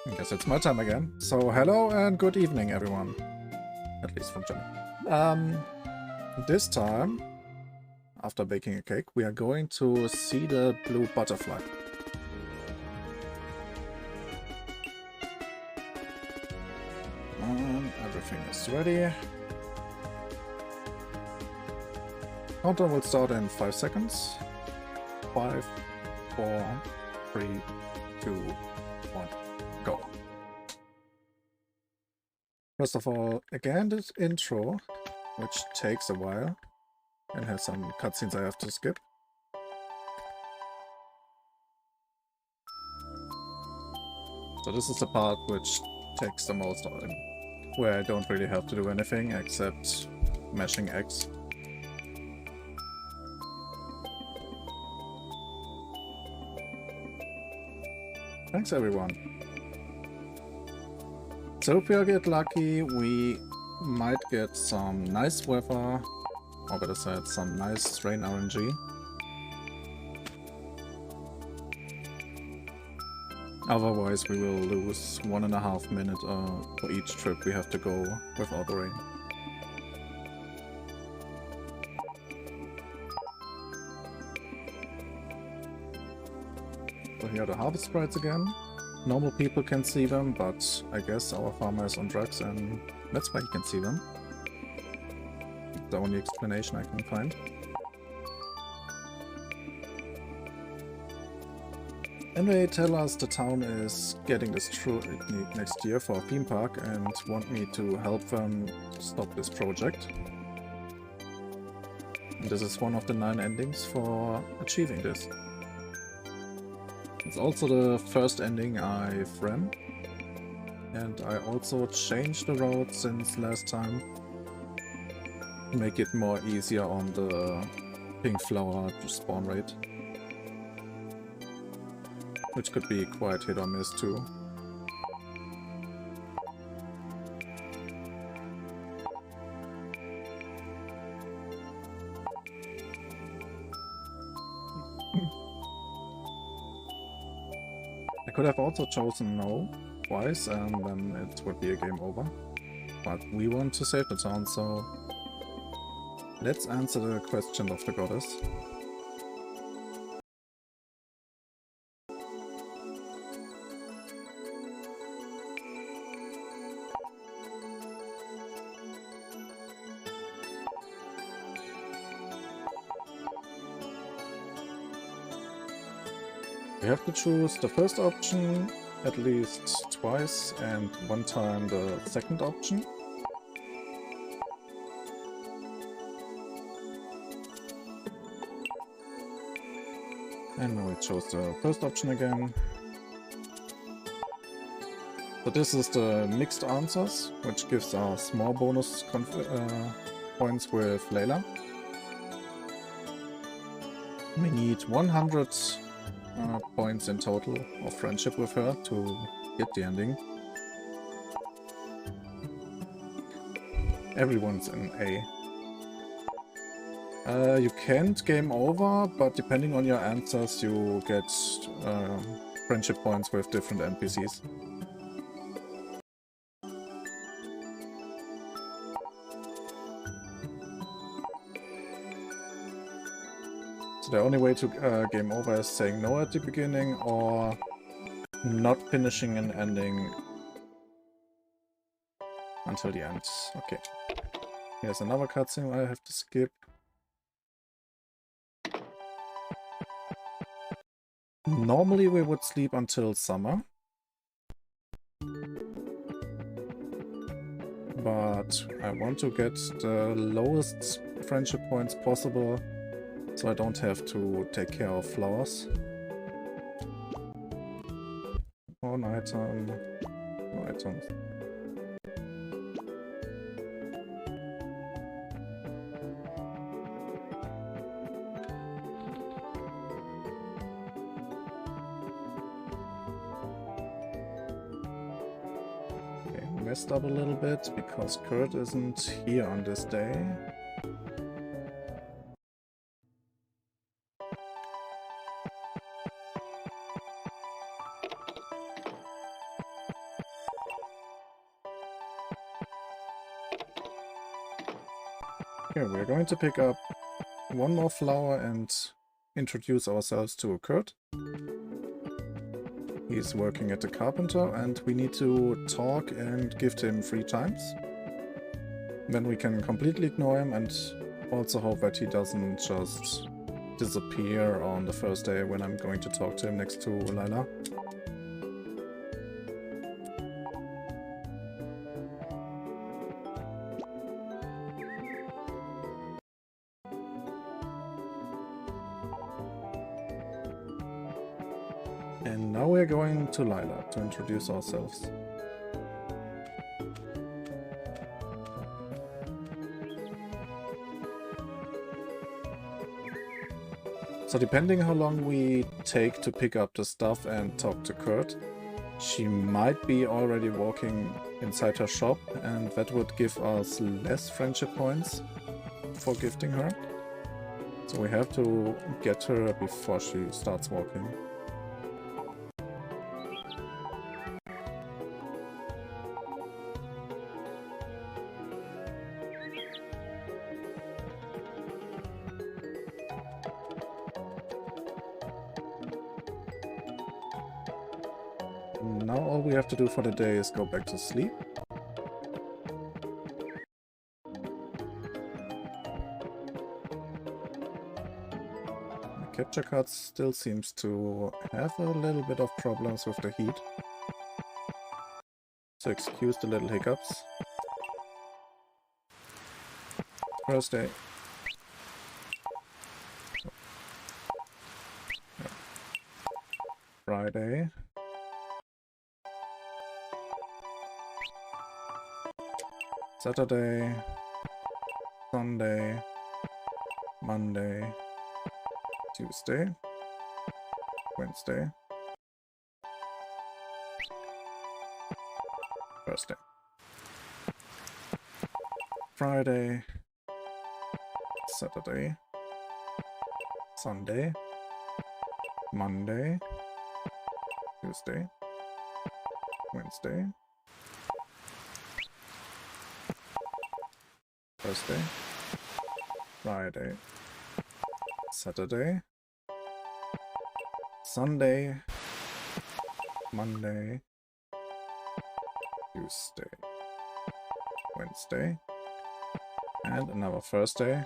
I guess it's my time again. So hello and good evening, everyone. At least from Germany. This time, after baking a cake, we are going to see the blue butterfly. Everything is ready. Countdown will start in 5 seconds. 5, 4, 3, 2, 1, go. First of all, again this intro, which takes a while and has some cutscenes I have to skip. So this is the part which takes the most time, where I don't really have to do anything except mashing X. Thanks everyone. So if we get lucky, we might get some nice weather, or better said, some nice rain RNG. Otherwise we will lose 1.5 minutes for each trip we have to go without the rain. So here are the harvest sprites again. Normal people can see them, but I guess our farmer is on drugs and that's why he can see them. The only explanation I can find. And they tell us the town is getting destroyed next year for a theme park and want me to help them stop this project. And this is one of the 9 endings for achieving this. It's also the first ending I've ran, and I also changed the route since last time to make it more easier on the pink flower spawn rate, which could be quite hit or miss too. I could have also chosen no twice and then it would be a game over. But we want to save the town, so let's answer the question of the goddess. We have to choose the first option at least twice and 1 time the second option. And now we chose the first option again. So this is the mixed answers, which gives us small bonus points with Layla. We need 100 points in total of friendship with her to get the ending. Everyone's in A. You can't game over, but depending on your answers you get friendship points with different NPCs. The only way to game over is saying no at the beginning or not finishing an ending until the end. Okay. Here's another cutscene I have to skip. Normally we would sleep until summer. But I want to get the lowest friendship points possible, so I don't have to take care of flowers. Oh, no item. No items. Okay, messed up a little bit because Kurt isn't here on this day. Okay, we're going to pick up one more flower and introduce ourselves to Kurt. He's working at the carpenter and we need to talk and gift him 3 times. Then we can completely ignore him and also hope that he doesn't just disappear on the first day when I'm going to talk to him next to Lila. And now we're going to Lila to introduce ourselves. So depending how long we take to pick up the stuff and talk to Kurt, she might be already walking inside her shop, and that would give us less friendship points for gifting her. So we have to get her before she starts walking. Now all we have to do for the day is go back to sleep. The capture card still seems to have a little bit of problems with the heat. So excuse the little hiccups. First day. Friday. Saturday, Sunday, Monday, Tuesday, Wednesday, Thursday, Friday, Saturday, Sunday, Monday, Tuesday, Wednesday, Thursday, Friday, Saturday, Sunday, Monday, Tuesday, Wednesday, and another Thursday,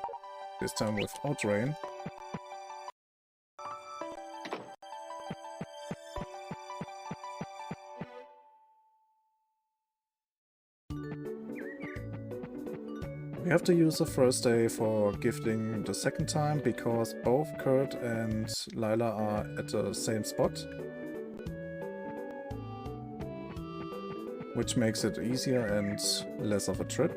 this time without rain. We have to use the first day for gifting the second time because both Kurt and Lila are at the same spot, which makes it easier and less of a trip.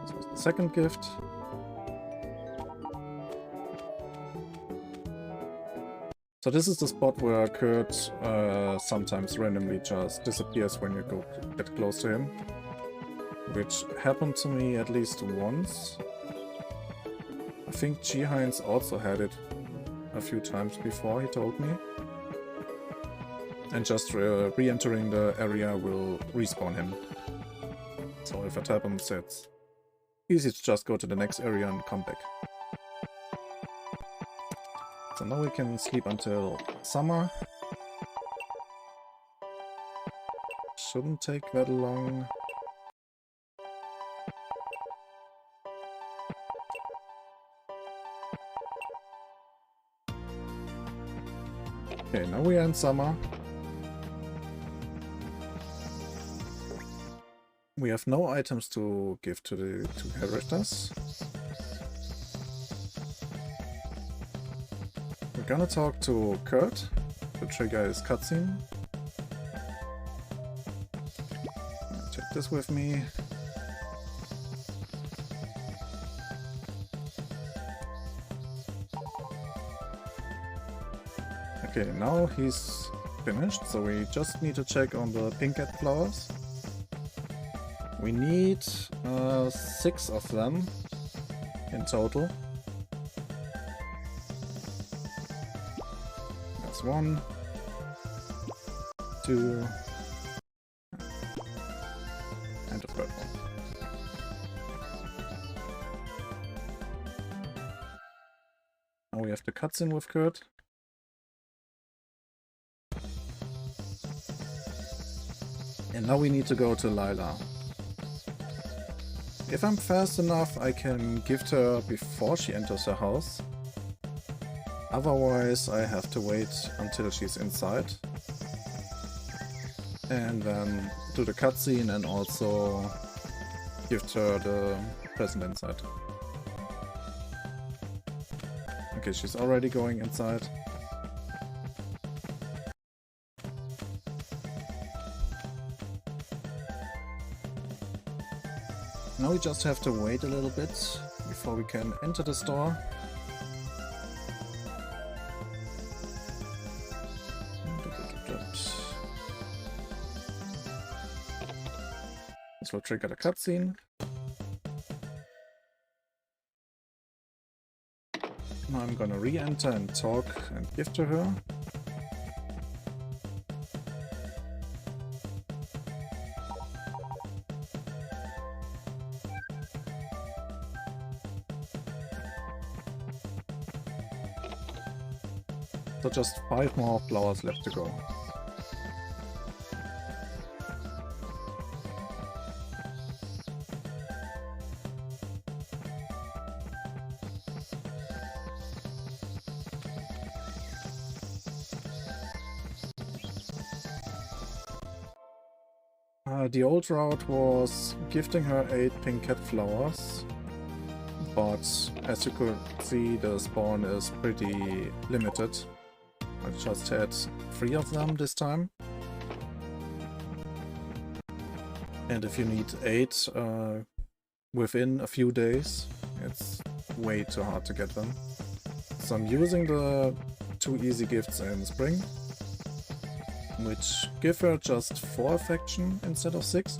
This was the second gift. So this is the spot where Kurt sometimes randomly just disappears when you get close to him, which happened to me at least once. I think G. Heinz also had it a few times before, he told me. And just re-entering the area will respawn him. So if it happens, it's easy to just go to the next area and come back. So now we can sleep until summer. Shouldn't take that long. Okay, now we are in summer. We have no items to give to the two characters. We're gonna talk to Kurt to trigger his cutscene. Take this with me. Okay, now he's finished, so we just need to check on the pink cat flowers. We need 6 of them in total. That's 1, 2, and the third one. Now we have the cutscene with Kurt. And now we need to go to Lila. If I'm fast enough, I can gift her before she enters her house. Otherwise, I have to wait until she's inside. And then do the cutscene and also gift her the present inside. Okay, she's already going inside. Now we just have to wait a little bit before we can enter the store. This will trigger the cutscene. Now I'm gonna re-enter and talk and give to her. So just 5 more flowers left to go. The old route was gifting her 8 pink cat flowers, but as you could see, the spawn is pretty limited. I just had 3 of them this time. And if you need 8 within a few days, it's way too hard to get them. So I'm using the 2 easy gifts in spring, which give her just 4 affection instead of 6.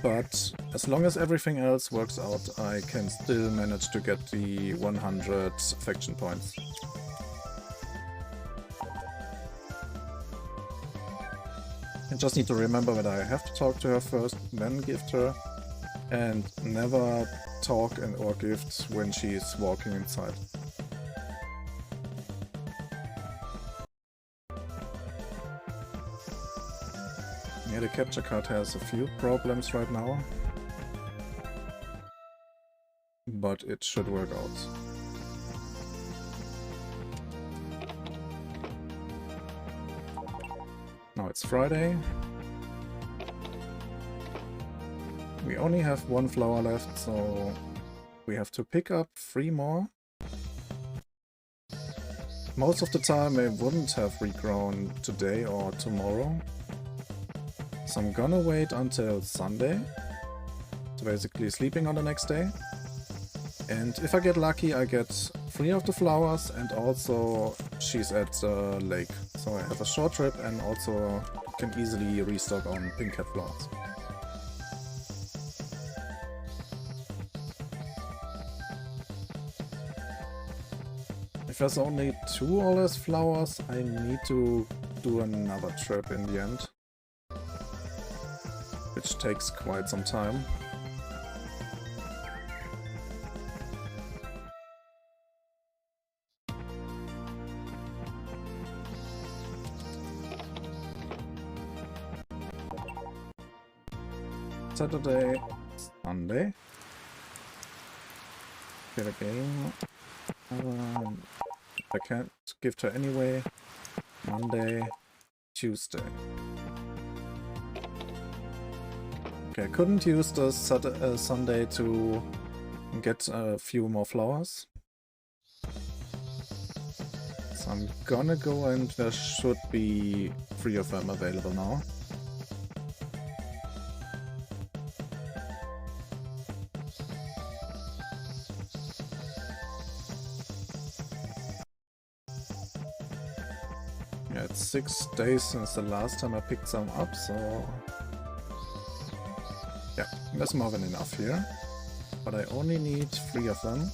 But as long as everything else works out, I can still manage to get the 100 affection points. I just need to remember that I have to talk to her first, then gift her, and never talk and or gift when she's walking inside. Yeah, the capture card has a few problems right now, but it should work out. Now it's Friday. We only have 1 flower left, so we have to pick up 3 more. Most of the time they wouldn't have regrown today or tomorrow. So I'm gonna wait until Sunday, so basically sleeping on the next day. And if I get lucky, I get 3 of the flowers, and also she's at the lake. So I have a short trip and also can easily restock on pink cat flowers. If there's only 2 or less flowers, I need to do another trip in the end, which takes quite some time. Saturday, Sunday. Get a game. I can't gift her anyway. Monday, Tuesday. Okay, I couldn't use the Sunday to get a few more flowers. So I'm gonna go, and there should be 3 of them available now. Yeah, it's 6 days since the last time I picked some up, so yeah, there's more than enough here. But I only need 3 of them.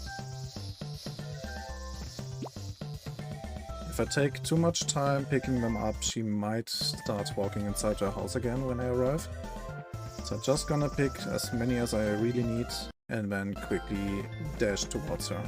If I take too much time picking them up, she might start walking inside her house again when I arrive. So I'm just gonna pick as many as I really need and then quickly dash towards her.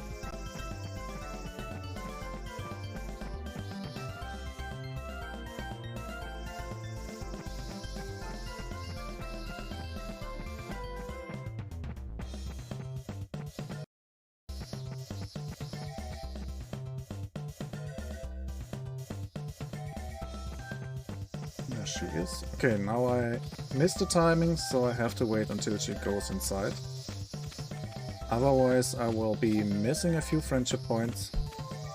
There she is. Okay, now I missed the timing, so I have to wait until she goes inside. Otherwise, I will be missing a few friendship points,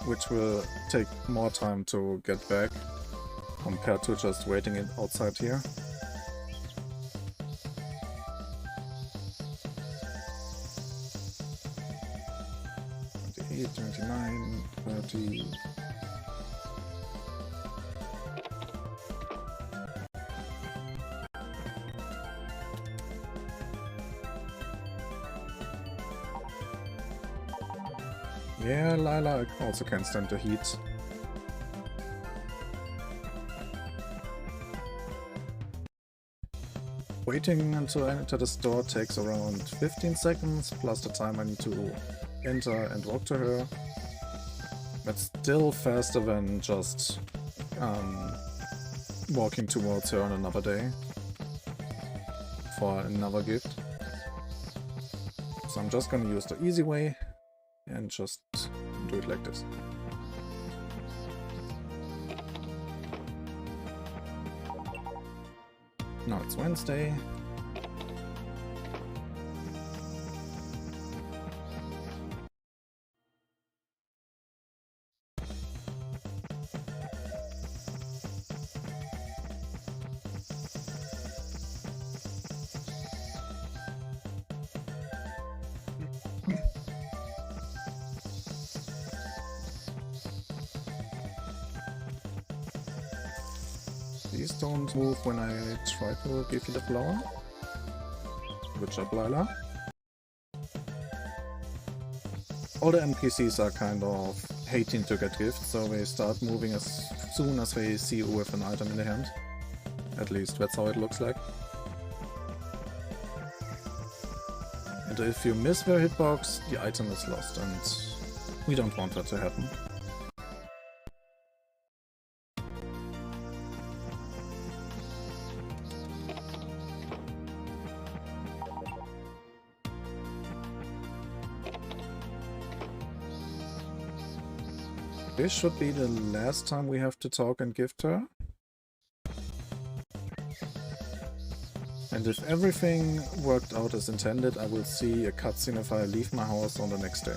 which will take more time to get back compared to just waiting it outside here. $28, $29, $30... Yeah, Lila also can stand the heat. Waiting until I enter the store takes around 15 seconds, plus the time I need to enter and walk to her. That's still faster than just walking towards her on another day for another gift. So I'm just gonna use the easy way and just do it like this. Now it's Wednesday. Please don't move when I try to give you the flower. Good job, Lila. All the NPCs are kind of hating to get gifts, so they start moving as soon as they see you with an item in the hand. At least that's how it looks like. And if you miss their hitbox, the item is lost, and we don't want that to happen. This should be the last time we have to talk and gift her. And if everything worked out as intended, I will see a cutscene if I leave my house on the next day.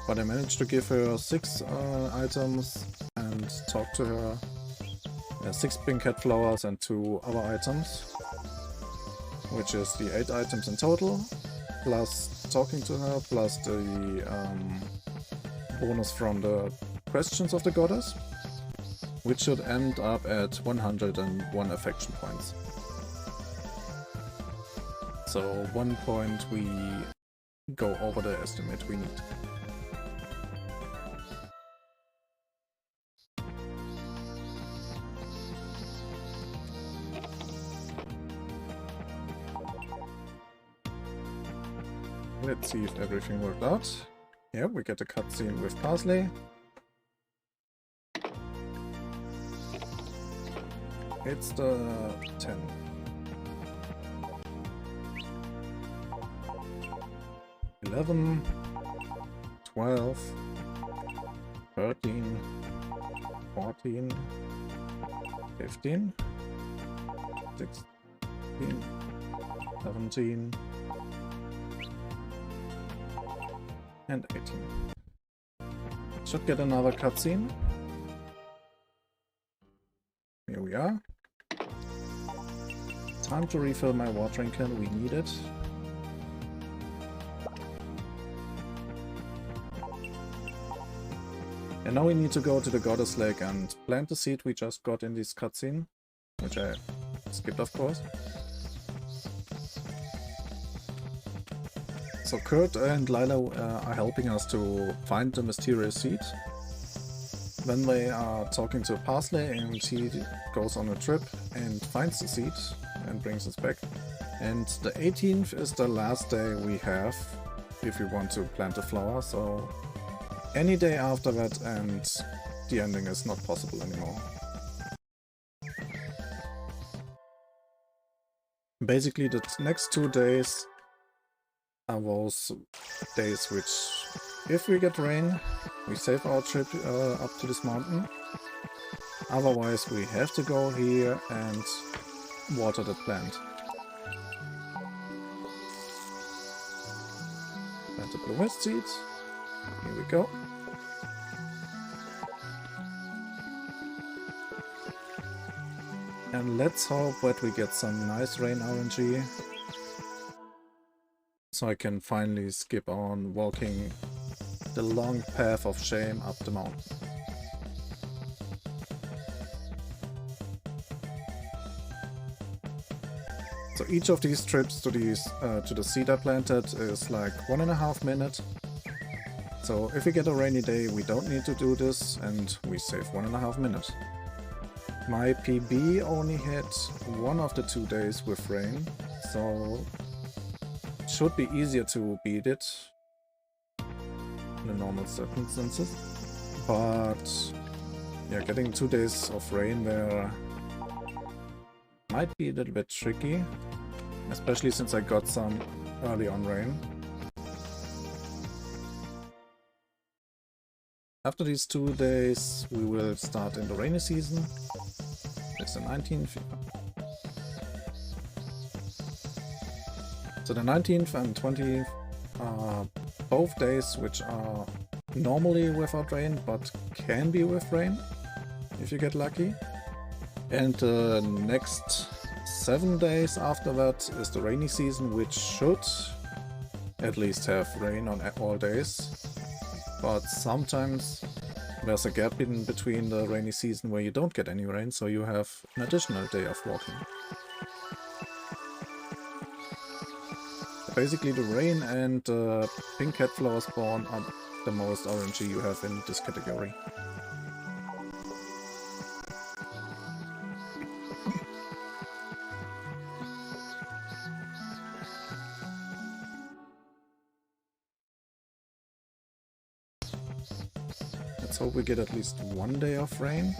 But I managed to give her 6 items and talk to her. 6 pink cat flowers and 2 other items, which is the 8 items in total. Plus talking to her, plus the bonus from the questions of the goddess, which should end up at 101 affection points. So 1 point we go over the estimate we need. Let's see if everything worked out. Yeah, we get a cutscene with Parsley. It's the 10. $11, $12, $13, $14, $15, $16, $17, and 18. Should get another cutscene. Here we are. Time to refill my watering can, we need it. And now we need to go to the Goddess Lake and plant the seed we just got in this cutscene, which I skipped of course. So Kurt and Lila are helping us to find the mysterious seed. Then they are talking to Parsley and he goes on a trip and finds the seed and brings us back. And the 18th is the last day we have if we want to plant a flower, so any day after that and the ending is not possible anymore. Basically the next 2 days are those days which, if we get rain, we save our trip up to this mountain. Otherwise we have to go here and water the plant. Plant the blue mist seeds. Here we go. And let's hope that we get some nice rain RNG. So I can finally skip on walking the long path of shame up the mountain. So each of these trips to the seed I planted is like 1.5 minutes. So if we get a rainy day, we don't need to do this and we save 1.5 minutes. My PB only hit one of the 2 days with rain, so it should be easier to beat it in the normal circumstances. But yeah, getting 2 days of rain there might be a little bit tricky, especially since I got some early on rain. After these 2 days we will start in the rainy season. It's the 19th. So the 19th and 20th are both days which are normally without rain, but can be with rain if you get lucky. And the next 7 days after that is the rainy season, which should at least have rain on all days. But sometimes there's a gap in between the rainy season where you don't get any rain, so you have an additional day of walking. Basically the rain and pink cat flower spawn are the most RNG you have in this category. Let's hope we get at least 1 day of rain.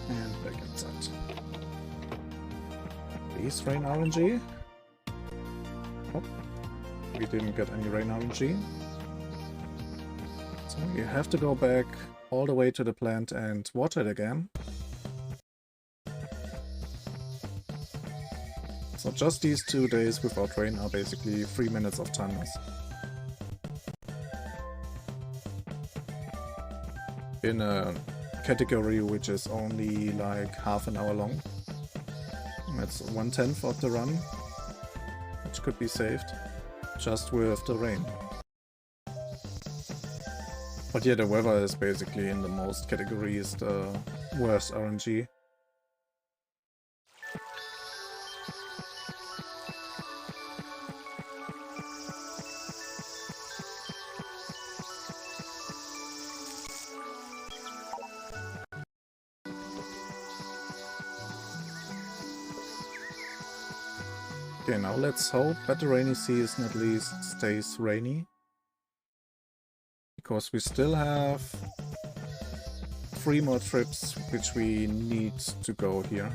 And back inside. Please, rain RNG. Oh, we didn't get any rain RNG. So you have to go back all the way to the plant and water it again. So just these 2 days without rain are basically 3 minutes of time loss. In a category which is only like half an hour long. That's 1/10 of the run, which could be saved just with the rain. But yeah, the weather is basically in the most categories the worst RNG. Okay, now let's hope that the rainy season at least stays rainy. Because we still have 3 more trips which we need to go here.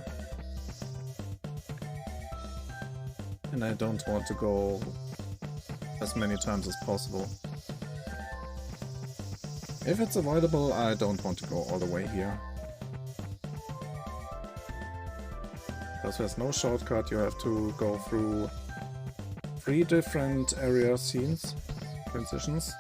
And I don't want to go as many times as possible. If it's avoidable, I don't want to go all the way here. Because there's no shortcut, you have to go through 3 different area scenes, transitions.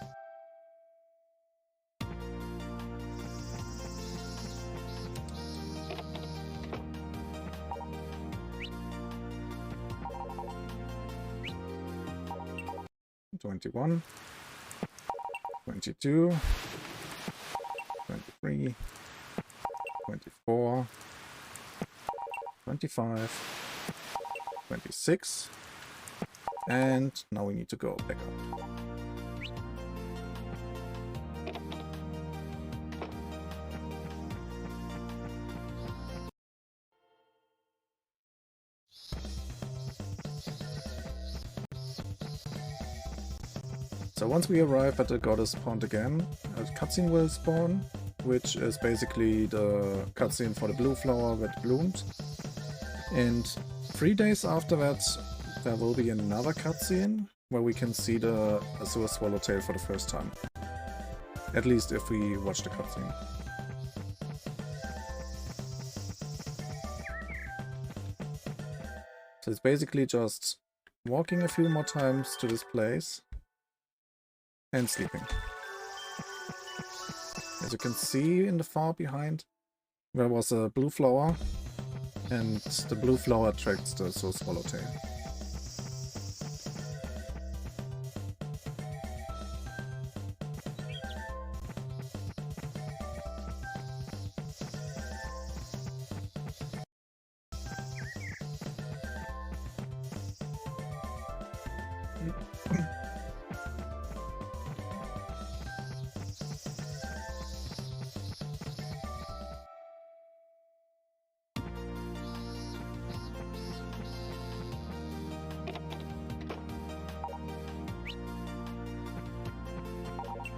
21, 22, 23, 24, 25, 26, and now we need to go back up. So once we arrive at the goddess pond again, a cutscene will spawn, which is basically the cutscene for the blue flower that bloomed. And 3 days after that, there will be another cutscene where we can see the Azure Swallowtail for the first time. At least if we watch the cutscene. So it's basically just walking a few more times to this place and sleeping. As you can see in the far behind, there was a blue flower, and the blue flower attracts the Swallowtail.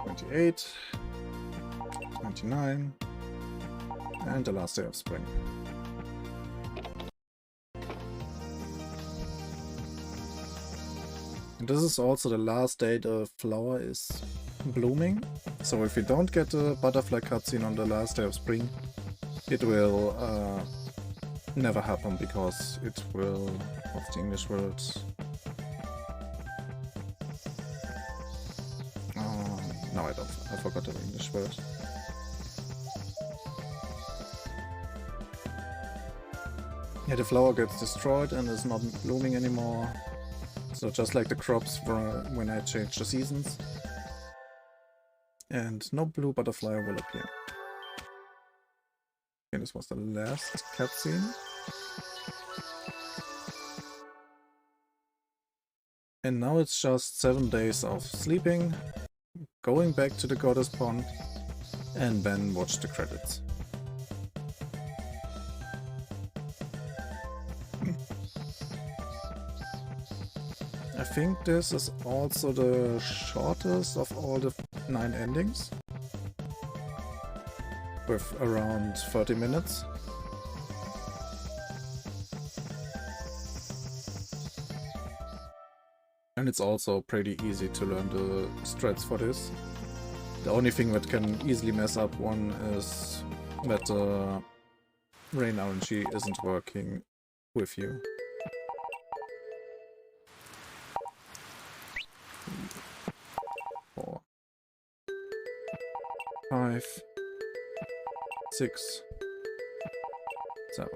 (28), 29, and the last day of spring. And this is also the last day the flower is blooming, so if you don't get a butterfly cutscene on the last day of spring, it will never happen, because it will... what's the English word? No, I forgot the English word. Yeah, the flower gets destroyed and is not blooming anymore. So just like the crops when I change the seasons. And no blue butterfly will appear. Okay, this was the last cutscene. And now it's just 7 days of sleeping, going back to the goddess pond, and then watch the credits. I think this is also the shortest of all the 9 endings, with around 30 minutes. And it's also pretty easy to learn the strats for this. The only thing that can easily mess up one is that the rain RNG isn't working with you. 4, 5, 6, 7.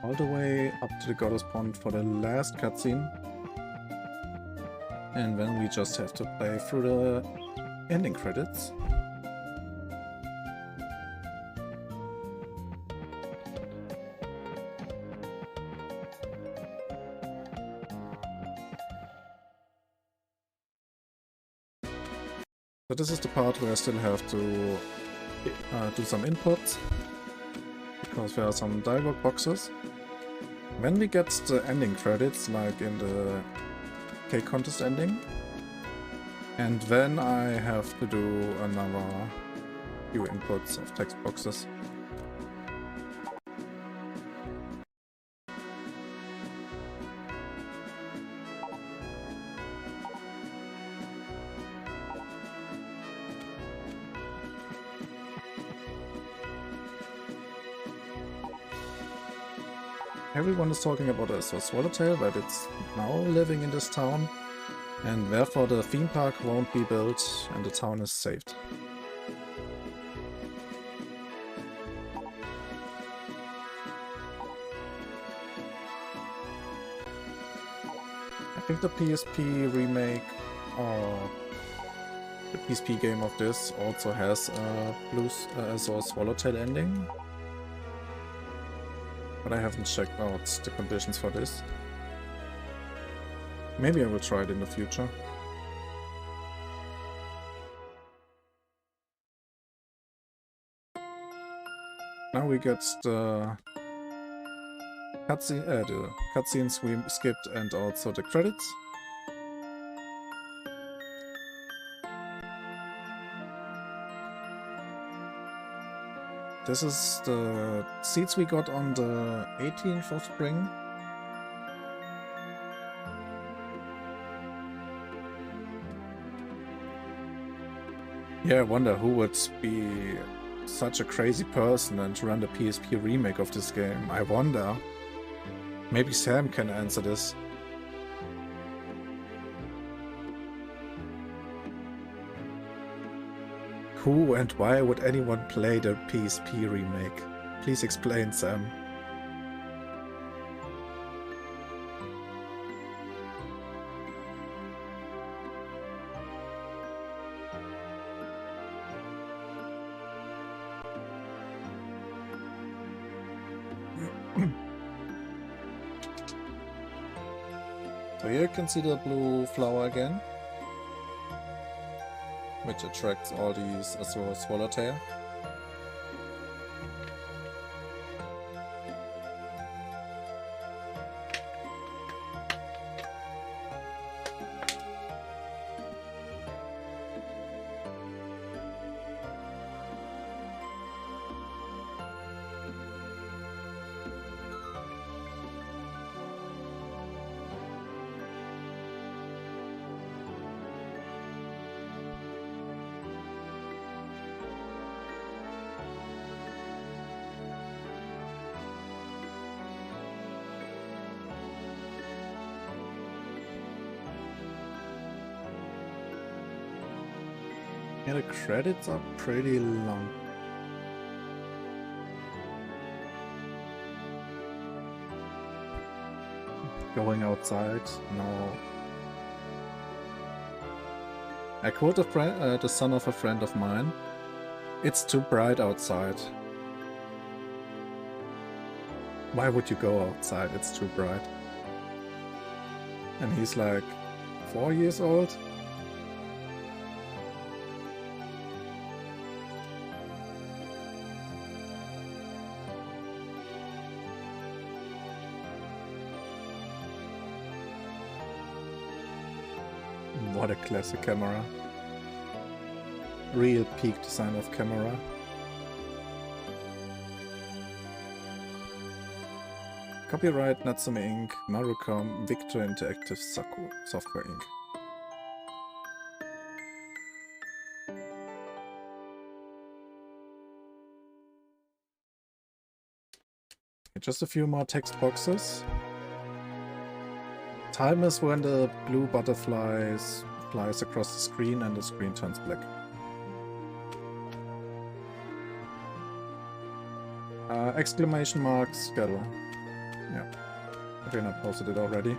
All the way up to the goddess pond for the last cutscene, and then we just have to play through the ending credits. So this is the part where I still have to do some inputs, because there are some dialog boxes. When we get the ending credits, like in the cake contest ending, and then I have to do another few inputs of text boxes. everyone is talking about it. So Swallowtail, that it's now living in this town, and therefore the theme park won't be built and the town is saved. I think the PSP remake or the PSP game of this also has a Swallowtail ending. But I haven't checked out the conditions for this. Maybe I will try it in the future. Now we get the cutscenes we skipped and also the credits. This is the seeds we got on the 18th of spring. Yeah, I wonder who would be such a crazy person and run the PSP remake of this game. I wonder. Maybe Sam can answer this. Who and why would anyone play the PSP remake? Please explain, Sam. So here you can see the blue flower again, which attracts all these Azure Swallowtail. Yeah, the credits are pretty long. Going outside, no. I quote the son of a friend of mine. It's too bright outside. Why would you go outside? It's too bright. And he's like 4 years old. What a classic camera. Real peak design of camera. Copyright Natsume Inc., Marucom, Victor Interactive Software Inc. Just a few more text boxes. Time is when the blue butterfly flies across the screen and the screen turns black. Exclamation mark schedule. Yeah, I think I posted it already.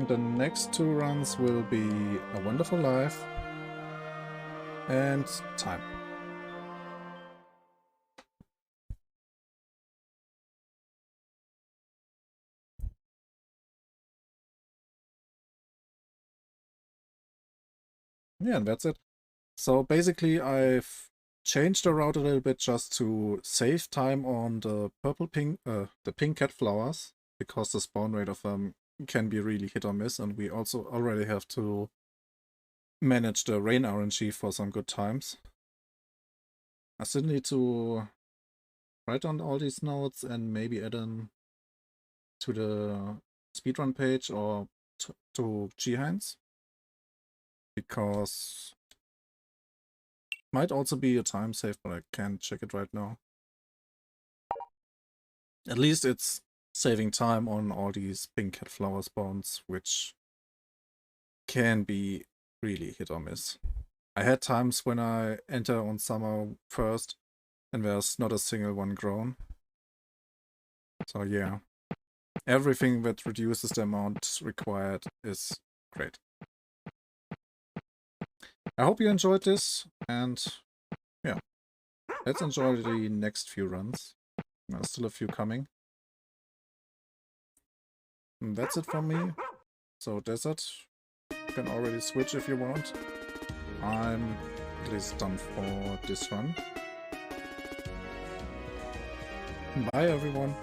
The next two runs will be A Wonderful Life and Time. Yeah, and that's it. So basically I've changed the route a little bit just to save time on the the pink cat flowers, because the spawn rate of them can be really hit or miss, and we also already have to manage the rain RNG for some good times. I still need to write on all these notes and maybe add them to the speedrun page, or to G-Hands, because might also be a time save, but I can't check it right now. At least it's saving time on all these pink cat flower spawns, which can be really hit or miss. I had times when I enter on summer first and there's not a single one grown. So yeah, everything that reduces the amount required is great. I hope you enjoyed this, and yeah, let's enjoy the next few runs. There's still a few coming. And that's it from me. So Desert, you can already switch if you want. I'm at least done for this run. Bye everyone.